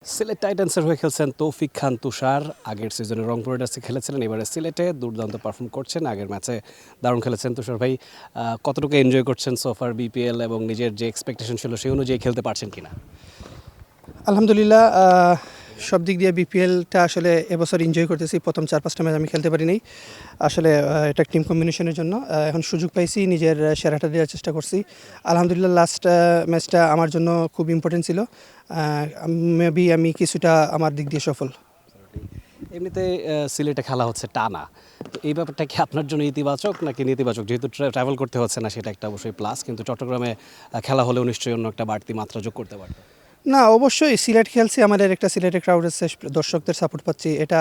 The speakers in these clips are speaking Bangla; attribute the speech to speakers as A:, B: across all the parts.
A: সিলেট টাইটান্সের হয়ে খেলছেন তৌফিক খান তুষার। আগের সিজনে রংপুর রাইডার্সে খেলেছিলেন, এবারে সিলেটে দুর্দান্ত পারফর্ম করছেন। আগের ম্যাচে দারুণ খেলেছেন তুষার ভাই। কতটুকু এনজয় করছেন সোফার বিপিএল এবং নিজের যে এক্সপেকটেশন ছিল সেই অনুযায়ী খেলতে পারছেন কিনা?
B: আলহামদুলিল্লাহ, সব দিক দিয়ে বিপিএলটা আসলে এবছর এনজয় করতেছি। প্রথম 4-5টা ম্যাচ আমি খেলতে পারিনি আসলে, এটা টিম কম্বিনেশনের জন্য। এখন সুযোগ পাইছি, নিজের সেরাটা দেওয়ার চেষ্টা করছি। আলহামদুলিল্লাহ, লাস্ট ম্যাচটা আমার জন্য খুব ইম্পর্টেন্ট ছিল। মেবি আমি কিছুটা আমার দিক দিয়ে সফল।
A: এমনিতে সিলেটে খেলা হচ্ছে টানা, তো এই ব্যাপারটা কি আপনার জন্য ইতিবাচক নাকি নেতিবাচক? যেহেতু ট্রাভেল করতে হচ্ছে না, সেটা একটা অবশ্যই প্লাস, কিন্তু চট্টগ্রামে খেলা হলেও নিশ্চয়ই অন্য একটা বাড়তি মাত্রা যোগ করতে পারতো।
B: না, অবশ্যই সিলেট খেলছি, আমাদের একটা সিলেটের ক্রাউড আছে, দর্শকদের সাপোর্ট পাচ্ছি, এটা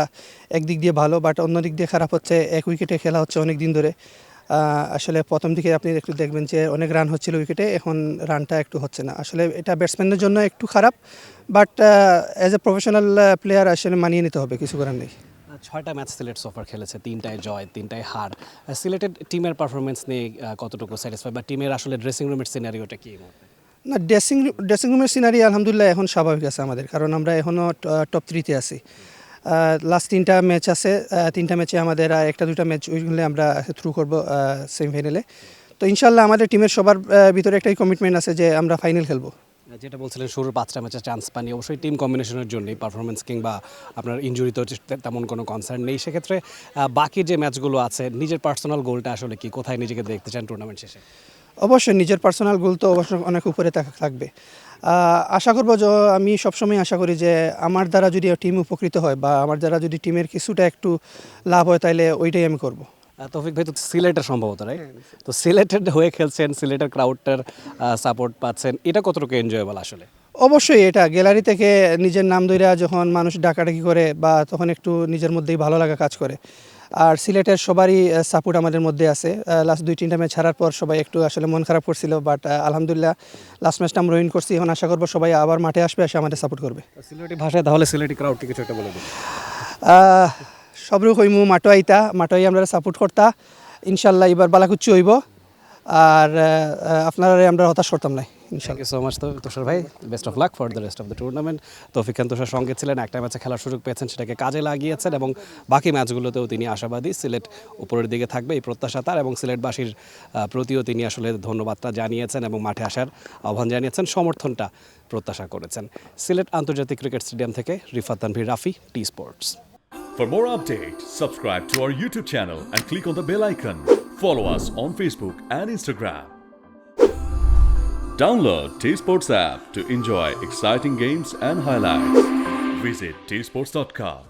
B: একদিক দিয়ে ভালো। বাট অন্য দিক দিয়ে খারাপ হচ্ছে, এক উইকেটে খেলা হচ্ছে অনেক দিন ধরে। আসলে প্রথম দিকে আপনি একটু দেখবেন যে অনেক রান হচ্ছিল উইকেটে, এখন রানটা একটু হচ্ছে না। আসলে এটা ব্যাটসম্যানদের জন্য একটু খারাপ, but as a professional player আসলে মানিয়ে নিতে হবে, কিছু করার নেই।
A: 6টা ম্যাচ সিলেট সোফার খেলেছে, 3টায় জয় 3টায় হার। সিলেটের টিমের পারফরমেন্স নিয়ে কতটুকু স্যাটিসফাই, বা টিমের আসলে ড্রেসিং রুমের সিনারিওটা কি?
B: না, ড্রেসিং রুমের সিনারি আলহামদুলিল্লাহ এখন স্বাভাবিক আছে আমাদের, কারণ আমরা এখনও টপ 3-তে আছি। লাস্ট 3টা ম্যাচ আছে, 3টা ম্যাচে আমাদের একটা দুটা ম্যাচ উইলে আমরা থ্রু করব সেমিফাইনালে। তো ইনশাল্লাহ আমাদের টিমের সবার ভিতরে একটাই কমিটমেন্ট আছে যে আমরা ফাইনাল খেলবো।
A: যেটা বলছিলেন শুরুর 5টা ম্যাচে চান্স পানি, অবশ্যই টিম কম্বিনেশনের জন্যই, পারফরমেন্স কিংবা আপনার ইনজুরিতে তেমন কোনো কনসার্ন নেই। সেক্ষেত্রে বাকি যে ম্যাচগুলো আছে, নিজের পার্সোনাল গোলটা আসলে কি, কোথায় নিজেকে দেখতে চান টুর্নামেন্ট শেষে?
B: অবশ্যই নিজের পার্সোনাল গোল তো অবশ্যই অনেক উপরে থাকবে। আশা করবো যে, আমি সবসময় আশা করি যে আমার দ্বারা যদি টিম উপকৃত হয় বা আমার দ্বারা যদি টিমের কিছুটা একটু লাভ হয়, তাহলে ওইটাই আমি করব।
A: তৌফিক ভাই তো সিলেটের সম্ভবত, রাইট? তো সিলেটের হয়ে খেলছেন, সিলেটের ক্রাউডটার সাপোর্ট পাচ্ছেন, এটা কতটুকু এনজয়েবল আসলে?
B: অবশ্যই এটা গ্যালারি থেকে নিজের নাম ধইরা যখন মানুষ ডাকাডাকি করে, বা তখন একটু নিজের মধ্যেই ভালো লাগা কাজ করে। আর সিলেটের সবারই সাপোর্ট আমাদের মধ্যে আছে। লাস্ট 2-3টা ম্যাচ হারার পর সবাই একটু আসলে মন খারাপ করছিল, বাট আলহামদুলিল্লাহ লাস্ট ম্যাচটা আমরা উইন করছি। এখন আশা করবো সবাই আবার মাঠে আসবে, এসে আমাদের সাপোর্ট করবে।
A: সিলেটি ভাষায় তাহলে সিলেটি ক্রাউডকে কিছু একটা বলে দিন।
B: সবরু হইমু মাটোয়াই আমরা সাপোর্ট করতা। ইনশাল্লাহ এবার বালাকুচ্চু হইব, আর আপনারা আমরা হতাশ করতাম না।
A: থ্যাংক ইউ সো মাচ তুষার ভাই, best of luck for the rest of the tournament. তৌফিক খান তুষার সঙ্গে ছিলেন, একটা ম্যাচে খেলার সুযোগ পেয়েছেন, সেটাকে কাজে লাগিয়েছেন এবং বাকি ম্যাচগুলোতেও তিনি আশাবাদী সিলেট উপরের দিকে থাকবে, এই প্রত্যাশা তার। এবং সিলেটবাসীর প্রতিও তিনি আসলে ধন্যবাদটা জানিয়েছেন এবং মাঠে আসার আহ্বান জানিয়েছেন, সমর্থনটা প্রত্যাশা করেছেন। সিলেট আন্তর্জাতিক ক্রিকেট স্টেডিয়াম থেকে Rifat Tanvir, Rafi, T Sports.
C: For more updates, subscribe to our YouTube channel and click on the bell icon. Follow us on Facebook and Instagram. Download T Sports app to enjoy exciting games and highlights. Visit tsports.com.